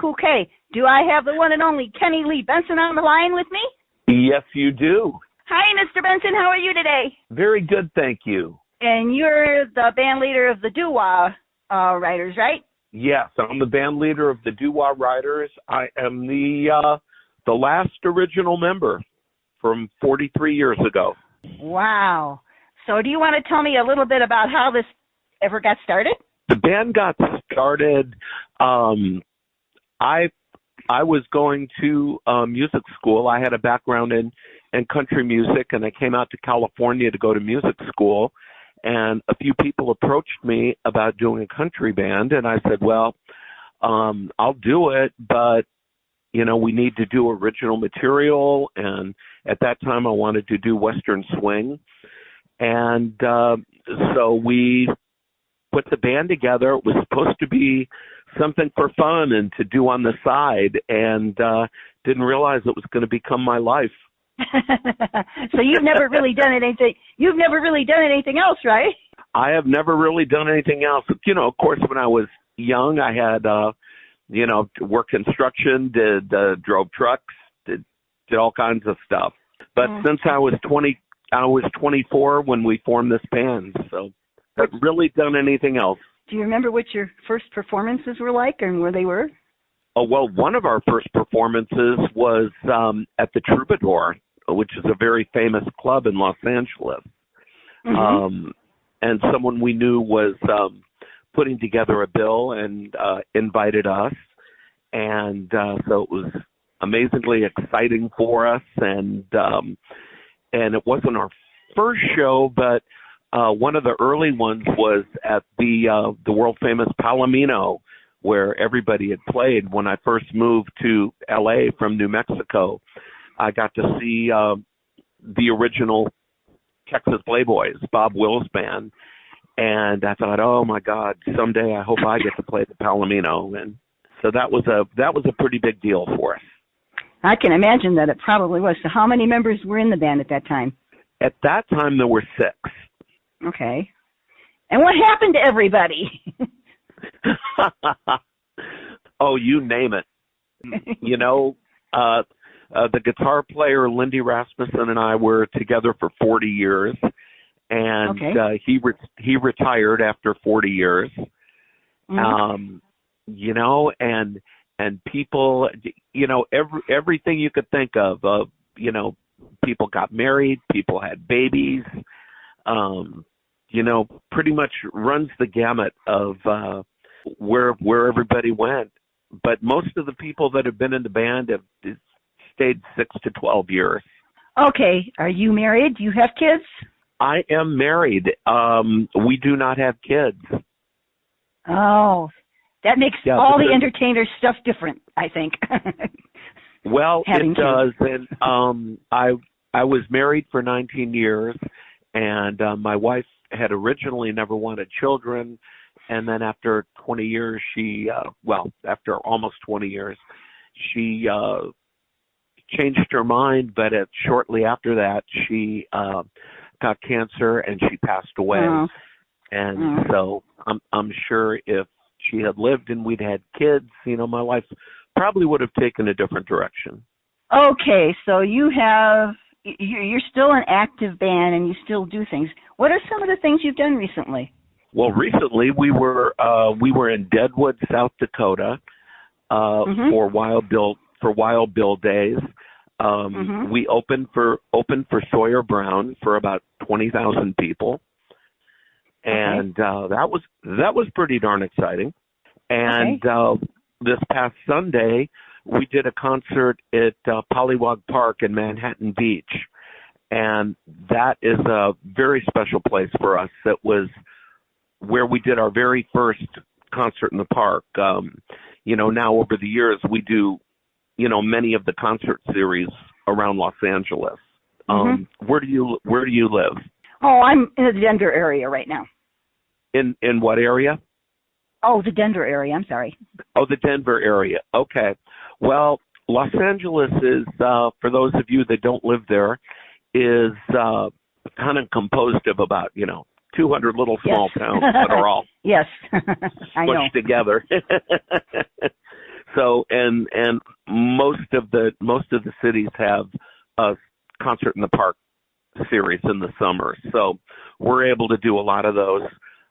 CoolKay. Do I have the one and only Kenny-lee-Benson on the line with me? Yes, you do. Hi, Mr. Benson. How are you today? Very good, thank you. And you're the band leader of the doo-wahriders, right? Yes, I'm the band leader of the doo-wahriders. I am the last original member from 43 years ago. Wow. So do you want to tell me a little bit about how this ever got started? The band got started, I was going to music school. I had a background in country music, and I came out to California to go to music school. And a few people approached me about doing a country band, and I said, well, I'll do it, but, you know, we need to do original material. And at that time, I wanted to do Western swing. And so we put the band together. It was supposed to be something for fun and to do on the side, and didn't realize it was going to become my life. So you've never really done anything. You've never really done anything else, right? I have never really done anything else. You know, of course, when I was young, I had, worked construction, drove trucks, did all kinds of stuff. But since I was 24 when we formed this band, so I haven't really done anything else. Do you remember what your first performances were like and where they were? Oh, well, one of our first performances was at the Troubadour, which is a very famous club in Los Angeles. Mm-hmm. And someone we knew was putting together a bill and invited us. And so it was amazingly exciting for us. And it wasn't our first show, but one of the early ones was at the world famous Palomino, where everybody had played. When I first moved to L.A. from New Mexico, I got to see the original Texas Playboys, Bob Will's band, and I thought, oh my God, someday I hope I get to play the Palomino. And so that was a pretty big deal for us. I can imagine that it probably was. So how many members were in the band at that time? At that time, there were 6. Okay. And what happened to everybody? Oh, you name it. You know, the guitar player, Lindy Rasmussen, and I were together for 40 years. And he retired after 40 years. Mm-hmm. You know, and people, you know, everything you could think of, you know, people got married, people had babies, you know, pretty much runs the gamut of where everybody went. But most of the people that have been in the band have stayed 6 to 12 years. Okay. Are you married? Do you have kids? I am married. We do not have kids. Oh, that makes all the entertainer stuff different, I think. Well, it does. And I was married for 19 years, and my wife had originally never wanted children. And then after 20 years, after almost 20 years, she changed her mind. But shortly after that, she got cancer and she passed away. Oh. And so I'm sure if she had lived and we'd had kids, you know, my life probably would have taken a different direction. Okay, so you're still an active band and you still do things. What are some of the things you've done recently? Well, recently we were in Deadwood, South Dakota, for Wild Bill Days. We opened for Sawyer Brown for about 20,000 people. And that was pretty darn exciting. And this past Sunday, we did a concert at Pollywog Park in Manhattan Beach. And that is a very special place for us. It was where we did our very first concert in the park. You know, now over the years, we do, you know, many of the concert series around Los Angeles. Where do you live? Oh, I'm in the Denver area right now. In what area? Oh, the Denver area. I'm sorry. Oh, the Denver area. Okay. Well, Los Angeles is, for those of you that don't live there, is kind of composed of about, 200 little small towns that are all I know. pushed together. So and most of the cities have a concert in the park series in the summer. So we're able to do a lot of those.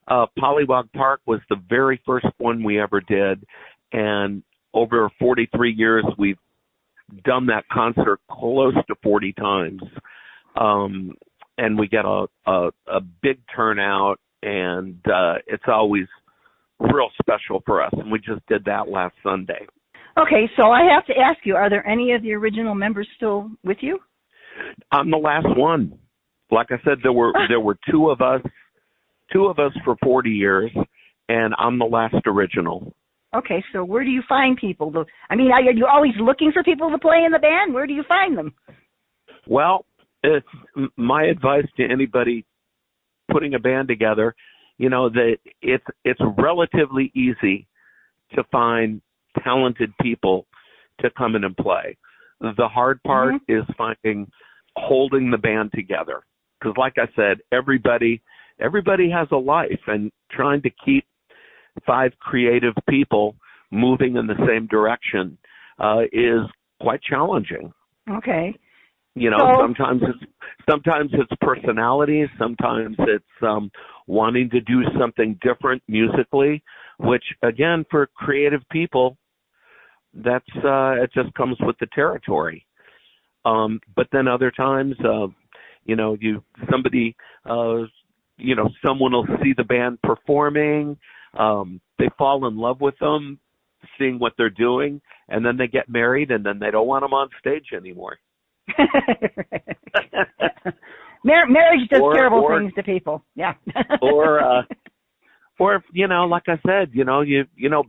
Pollywog Park was the very first one we ever did, and over 43 years we've done that concert close to 40 times. And we get a big turnout, and it's always real special for us. And we just did that last Sunday. Okay, so I have to ask you, are there any of the original members still with you? I'm the last one. Like I said, there were two of us for 40 years, and I'm the last original. Okay, so where do you find people? Are you always looking for people to play in the band? Where do you find them? Well, it's my advice to anybody putting a band together, that it's relatively easy to find talented people to come in and play. The hard part is holding the band together. Because like I said, everybody has a life, and trying to keep 5 creative people moving in the same direction is quite challenging. Okay. Sometimes it's personalities, sometimes it's wanting to do something different musically, which again, for creative people, that's it just comes with the territory. But then other times, someone will see the band performing, they fall in love with them, seeing what they're doing, and then they get married, and then they don't want them on stage anymore. Marriage does terrible things to people. Yeah. or like I said,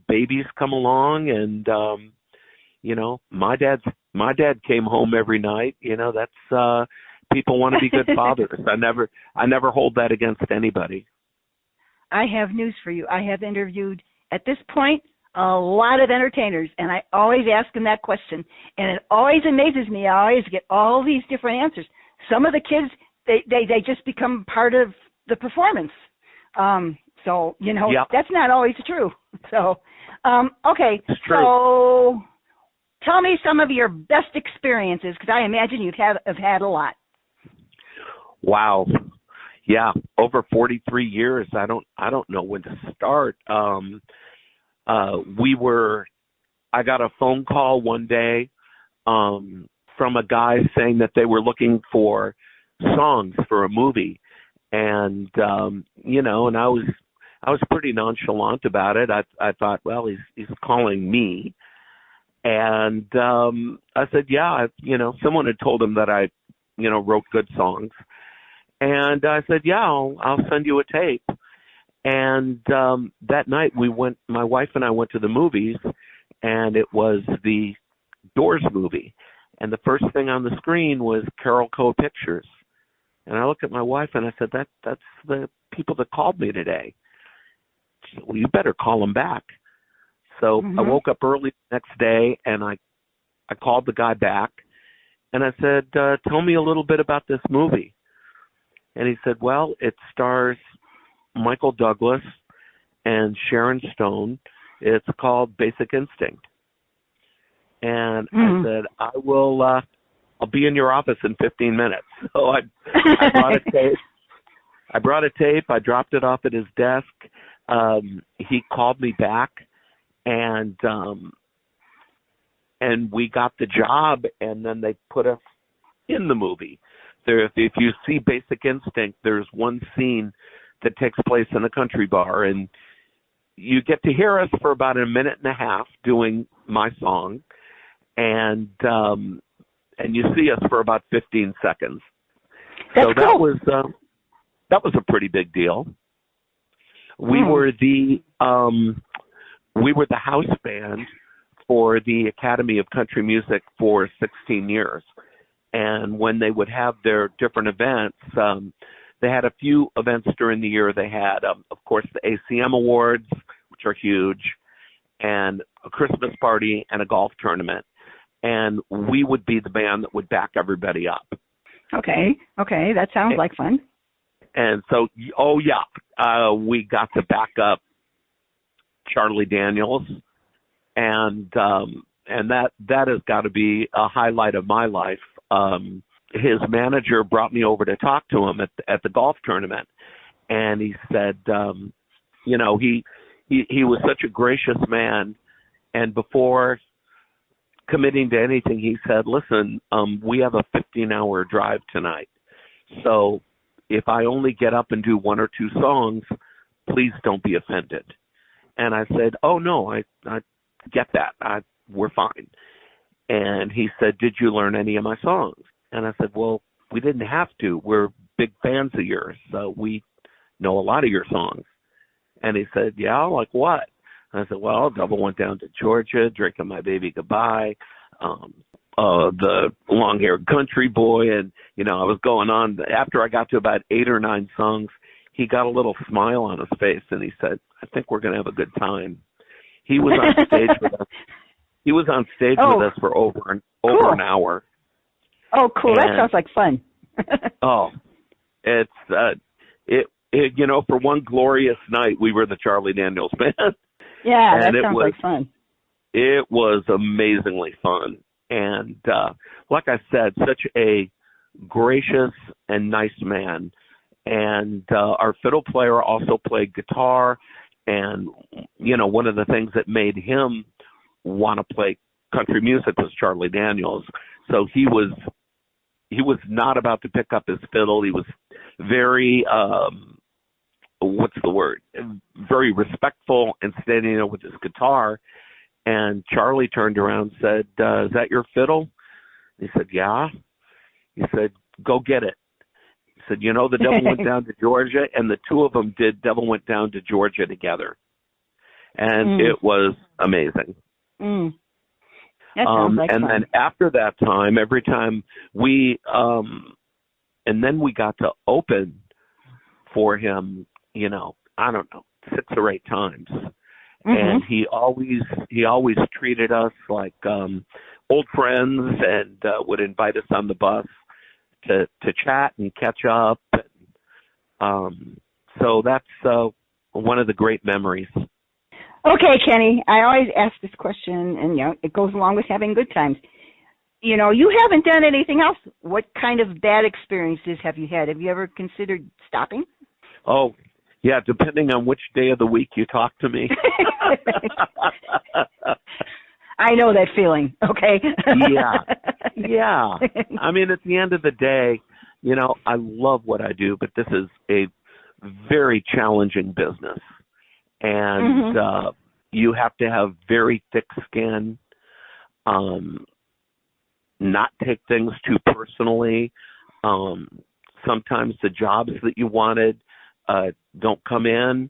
babies come along, and my dad came home every night. That's people want to be good fathers. I never hold that against anybody. I have news for you. I have interviewed at this point a lot of entertainers, and I always ask them that question, and it always amazes me. I always get all these different answers. Some of the kids, they just become part of the performance. That's not always true. So, okay. It's true. So tell me some of your best experiences, because I imagine you have had a lot. Wow. Yeah, over 43 years. I don't know when to start. I got a phone call one day from a guy saying that they were looking for songs for a movie, and and I was pretty nonchalant about it. I thought, well, he's calling me, and I said, yeah, someone had told him that I wrote good songs, and I said, yeah, I'll send you a tape. And that night my wife and I went to the movies, and it was the Doors movie. And the first thing on the screen was Carol Co. Pictures. And I looked at my wife and I said, that's the people that called me today. She said, well, you better call them back. So I woke up early the next day, and I called the guy back, and I said, tell me a little bit about this movie. And he said, well, it stars Michael Douglas and Sharon Stone. It's called Basic Instinct. And I said, I'll be in your office in 15 minutes. So I brought a tape. I dropped it off at his desk. He called me back, and we got the job, and then they put us in the movie. If you see Basic Instinct, there's one scene that takes place in a country bar, and you get to hear us for about a minute and a half doing my song, and you see us for about 15 seconds. That's so cool. That was a pretty big deal. We were the house band for the Academy of Country Music for 16 years. And when they would have their different events, they had a few events during the year. They had, of course, the ACM Awards, which are huge, and a Christmas party and a golf tournament. And we would be the band that would back everybody up. Okay, that sounds like fun. And so, we got to back up Charlie Daniels and that has got to be a highlight of my life. His manager brought me over to talk to him at the golf tournament, and he said, he was such a gracious man, and before committing to anything, he said, listen, we have a 15-hour drive tonight, so if I only get up and do one or two songs, please don't be offended. And I said, oh, no, I get that. We're fine. And he said, did you learn any of my songs? And I said, well, we didn't have to. We're big fans of yours, so we know a lot of your songs. And he said, yeah, like what? And I said, well, Double Went Down to Georgia, Drinking My Baby Goodbye, the Long-Haired Country Boy. And, I was going on. After I got to about 8 or 9 songs, he got a little smile on his face, and he said, I think we're going to have a good time. He was on stage with us. He was on stage with us for over an hour. Oh, cool! And, that sounds like fun. It's for one glorious night, we were the Charlie Daniels Band. Yeah, that sounds like fun. It was amazingly fun, and like I said, such a gracious and nice man. And our fiddle player also played guitar, and one of the things that made him want to play country music was Charlie Daniels. So he was not about to pick up his fiddle. He was very very respectful and standing there with his guitar. And Charlie turned around and said, is that your fiddle? He said, yeah. He said, go get it. He said, the Devil Went Down to Georgia, and the two of them did Devil Went Down to Georgia together. And it was amazing. Mm. That sounds like and fun. then after that time, every time we got to open for him, I don't know, 6 or 8 times. Mm-hmm. And he always treated us like old friends, and would invite us on the bus to chat and catch up. So that's one of the great memories. Okay, Kenny, I always ask this question, and it goes along with having good times. You haven't done anything else. What kind of bad experiences have you had? Have you ever considered stopping? Oh, yeah, depending on which day of the week you talk to me. I know that feeling, okay? Yeah. I mean, at the end of the day, I love what I do, but this is a very challenging business. And you have to have very thick skin, not take things too personally. Sometimes the jobs that you wanted don't come in.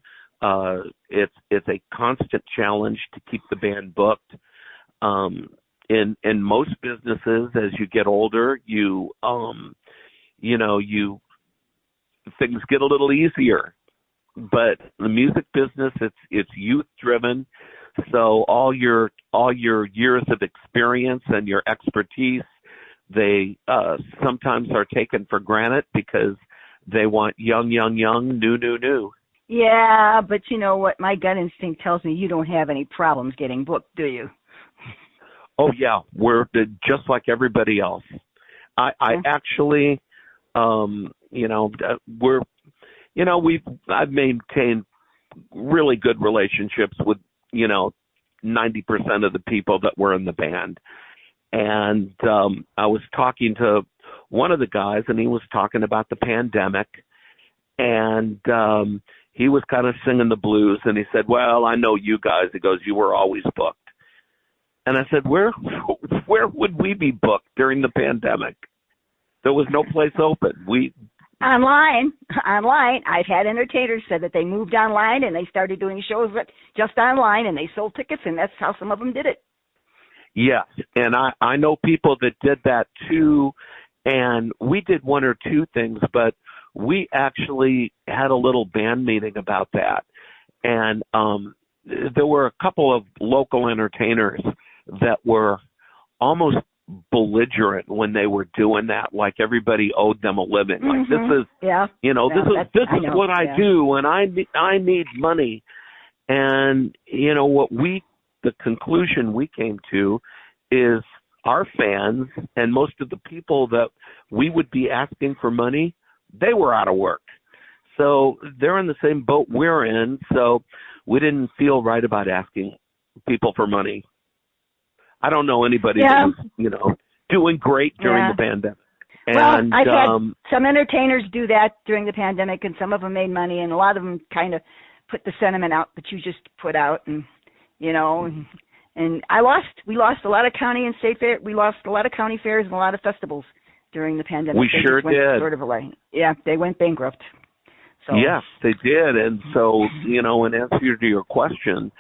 It's a constant challenge to keep the band booked. In most businesses, as you get older, things get a little easier. But the music business, it's youth driven. So all your years of experience and your expertise, they sometimes are taken for granted because they want young, new. Yeah, but you know what? My gut instinct tells me you don't have any problems getting booked, do you? Oh yeah, we're just like everybody else. I actually, I've maintained really good relationships with 90% of the people that were in the band. And I was talking to one of the guys, and he was talking about the pandemic, and he was kind of singing the blues, and he said, well, I know you guys. He goes, you were always booked. And I said, where would we be booked during the pandemic? There was no place open. Online. I've had entertainers said that they moved online and they started doing shows just online, and they sold tickets, and that's how some of them did it. Yes, and I know people that did that too, and we did one or two things, but we actually had a little band meeting about that, and there were a couple of local entertainers that were almost belligerent when they were doing that, like everybody owed them a living. Like this is what I do, and I need money. And what we the conclusion we came to is our fans and most of the people that we would be asking for money, they were out of work. So they're in the same boat we're in, so we didn't feel right about asking people for money. I don't know anybody that was, doing great during the pandemic. And, I've had some entertainers do that during the pandemic, and some of them made money, and a lot of them kind of put the sentiment out that you just put out, and and we lost a lot of county and state fair. We lost a lot of county fairs and a lot of festivals during the pandemic. We sure did. Sort of away. Yeah, they went bankrupt. So. Yes, they did. And so, in answer to your question,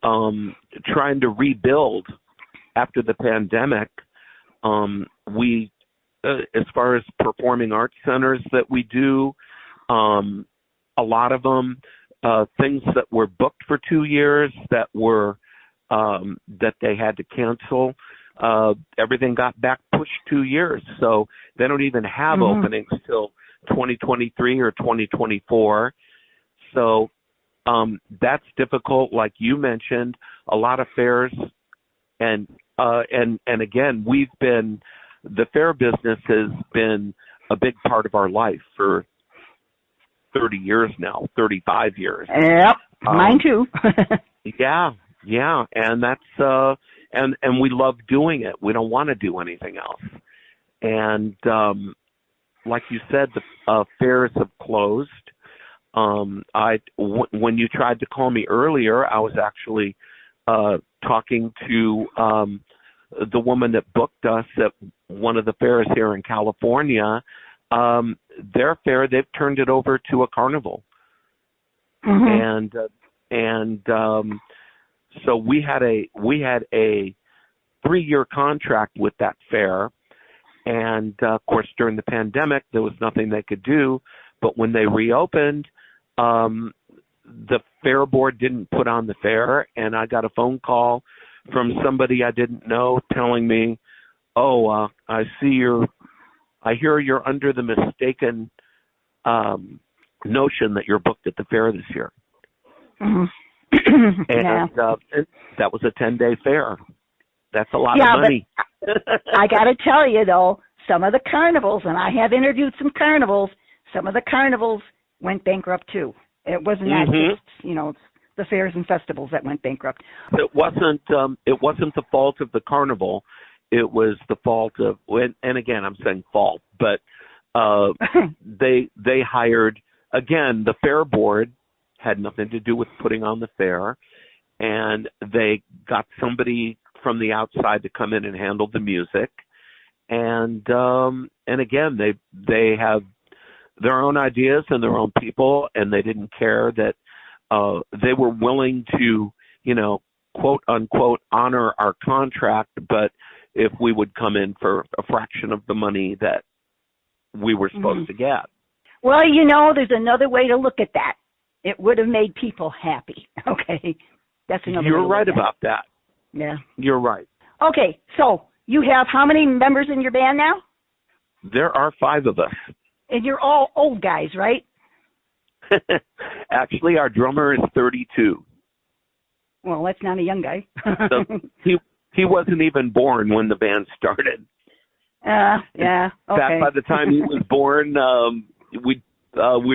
trying to rebuild after the pandemic, we, as far as performing arts centers that we do, a lot of them, things that were booked for 2 years that were that they had to cancel, everything got back pushed 2 years. So they don't even have openings till 2023 or 2024. So that's difficult. Like you mentioned, a lot of fairs, and again, the fair business has been a big part of our life for 30 years now, 35 years. Yep, mine too. Yeah, and that's and we love doing it. We don't want to do anything else. And like you said, the fairs have closed. When you tried to call me earlier, I was actually talking to the woman that booked us at one of the fairs here in California. Their fair, they've turned it over to a carnival. And so we had a 3-year contract with that fair. And, of course, during the pandemic, there was nothing they could do. But when they reopened, the fair board didn't put on the fair. And I got a phone call from somebody I didn't know telling me, I hear you're under the mistaken notion that you're booked at the fair this year. And that was a 10-day fair. That's a lot of money. I got to tell you, though, some of the carnivals, and I have interviewed some carnivals, some of the carnivals went bankrupt, too. It wasn't just, the fairs and festivals that went bankrupt. It wasn't the fault of the carnival. It was the fault of, and again, I'm saying fault, but they hired, again, the fair board had nothing to do with putting on the fair, and they got somebody from the outside to come in and handle the music. And again, they have their own ideas and their own people, and they didn't care that they were willing to, quote unquote, honor our contract, but if we would come in for a fraction of the money that we were supposed to get. Well, there's another way to look at that. It would have made people happy. Okay. That's another way to look right at about that. Yeah. You're right. Okay. So you have how many members in your band now? There are 5 of us. And you're all old guys, right? Actually, our drummer is 32. Well, that's not a young guy. So he wasn't even born when the band started. Yeah. Okay. In fact, by the time he was born, we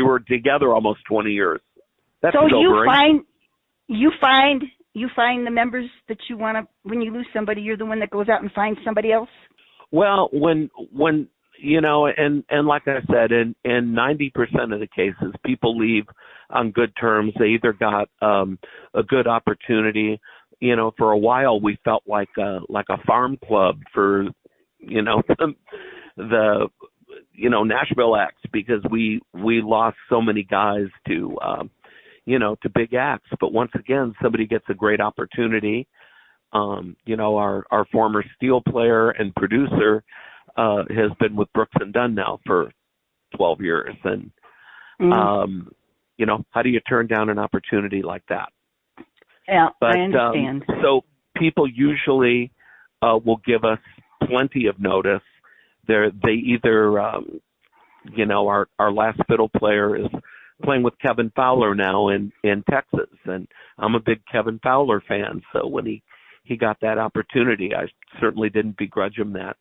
were together almost 20 years. That's so sobering. you find the members that you want to. When you lose somebody, you're the one that goes out and finds somebody else. Well, when and like I said, in 90% of the cases, people leave on good terms. They either got a good opportunity. For a while, we felt like a farm club for the Nashville acts, because we lost so many guys to big acts. But once again, somebody gets a great opportunity. Our former steel player and producer has been with Brooks and Dunn now for 12 years. And, how do you turn down an opportunity like that? Yeah, I understand. So people usually will give us plenty of notice. They either, our last fiddle player is playing with Kevin Fowler now in Texas, and I'm a big Kevin Fowler fan. So when he he got that opportunity. I certainly didn't begrudge him that.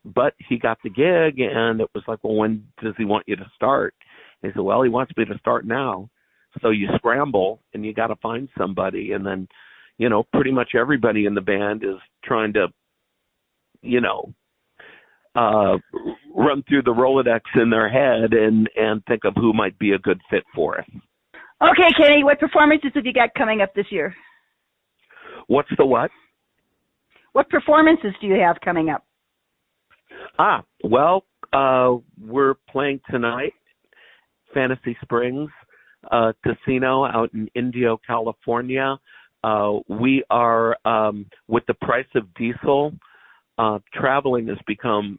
But he got the gig, and it was like, well, when does he want you to start? He said, well, he wants me to start now. So you scramble, and you got to find somebody. And then, pretty much everybody in the band is trying to, run through the Rolodex in their head and think of who might be a good fit for us. Okay, Kenny, what performances have you got coming up this year? What's the what? What performances do you have coming up? Well, we're playing tonight, Fantasy Springs Casino out in Indio, California. We are, with the price of diesel, traveling has become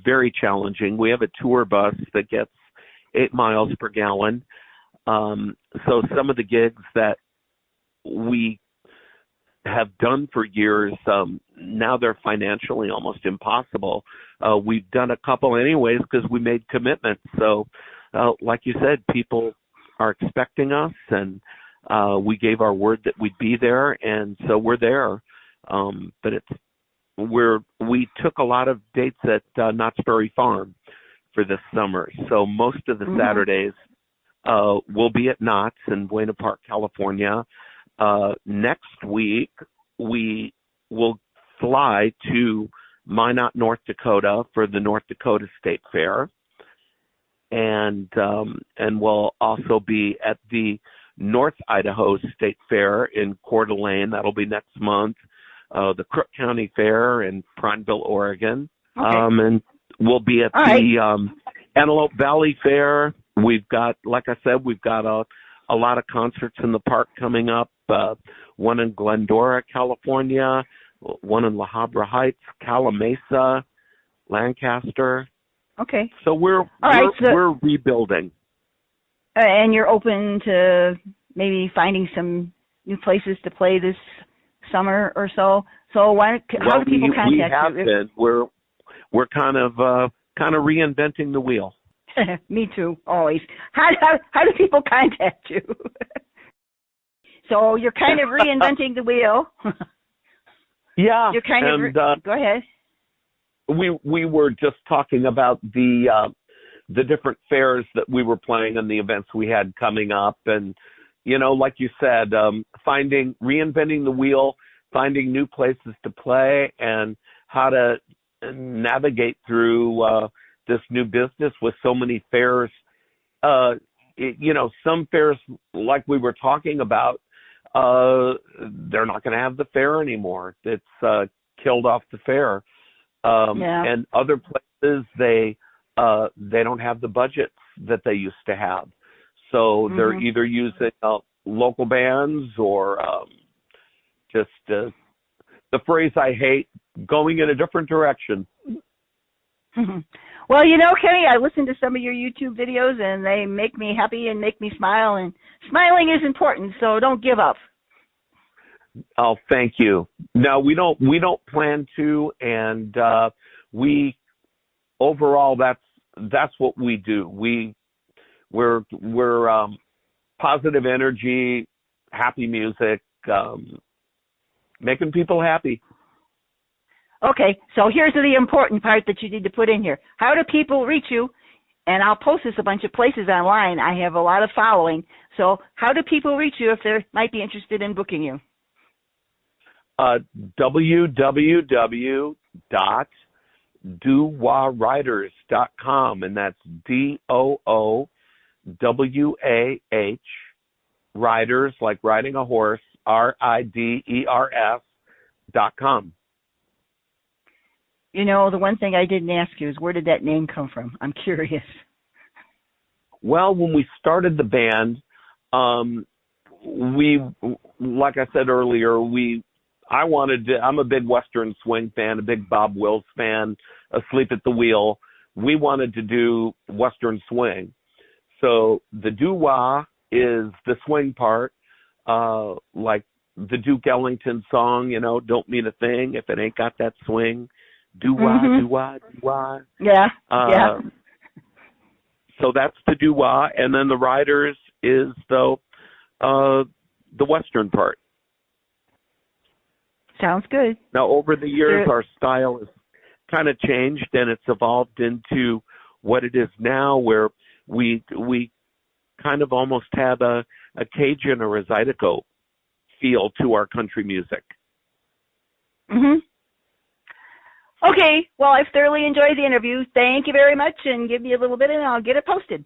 very challenging. We have a tour bus that gets 8 miles per gallon. So some of the gigs that we have done for years, now they're financially almost impossible. We've done a couple anyways because we made commitments. So, like you said, people are expecting us, and we gave our word that we'd be there, and so we're there. But we took a lot of dates at Knott's Berry Farm for this summer. So most of the Saturdays will be at Knott's in Buena Park, California. Next week, we will fly to Minot, North Dakota for the North Dakota State Fair. And we'll also be at the North Idaho State Fair in Coeur d'Alene. That'll be next month. The Crook County Fair in Prineville, Oregon. Okay. And we'll be at the Antelope Valley Fair. We've got, like I said, we've got a lot of concerts in the park coming up. One in Glendora, California, one in La Habra Heights, Calamasa, Lancaster. Okay. So we're rebuilding. And you're open to maybe finding some new places to play this summer or so. So how do people contact you? We have been. We're kind of reinventing the wheel. Me too, always. How do people contact you? So you're kind of reinventing the wheel. Yeah. You're kind of go ahead. We were just talking about the different fairs that we were playing and the events we had coming up, and like you said, reinventing the wheel, finding new places to play, and how to navigate through this new business with so many fairs. Some fairs, like we were talking about, they're not going to have the fair anymore. It's killed off the fair. And other places, they don't have the budgets that they used to have. So they're either using local bands or just the phrase I hate, going in a different direction. Well, Kenny, I listen to some of your YouTube videos, and they make me happy and make me smile, and smiling is important, so don't give up. Oh, thank you. No, we don't plan to, and we overall that's what we do. We're positive energy, happy music, making people happy. Okay, so here's the important part that you need to put in here. How do people reach you? And I'll post this a bunch of places online. I have a lot of following. So how do people reach you if they might be interested in booking you? www.doo-wahriders.com, and that's DOOWAH, riders, like riding a horse, RIDERS.com. The one thing I didn't ask you is, where did that name come from? I'm curious. Well, when we started the band, we, like I said earlier, I'm a big Western swing fan, a big Bob Wills fan, Asleep at the Wheel. We wanted to do Western swing. So the doo-wah is the swing part, like the Duke Ellington song, don't mean a thing if it ain't got that swing. Doo-wah, doo-wah, doo-wah. Yeah, So that's the doo-wah, and then the riders is the Western part. Sounds good. Now, over the years, our style has kind of changed, and it's evolved into what it is now, where we kind of almost have a Cajun or a Zydeco feel to our country music. Mm-hmm. Okay, well, I've thoroughly enjoyed the interview. Thank you very much, and give me a little bit, and I'll get it posted.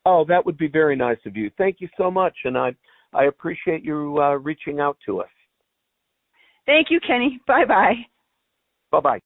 Oh, that would be very nice of you. Thank you so much, and I appreciate you reaching out to us. Thank you, Kenny. Bye-bye. Bye-bye.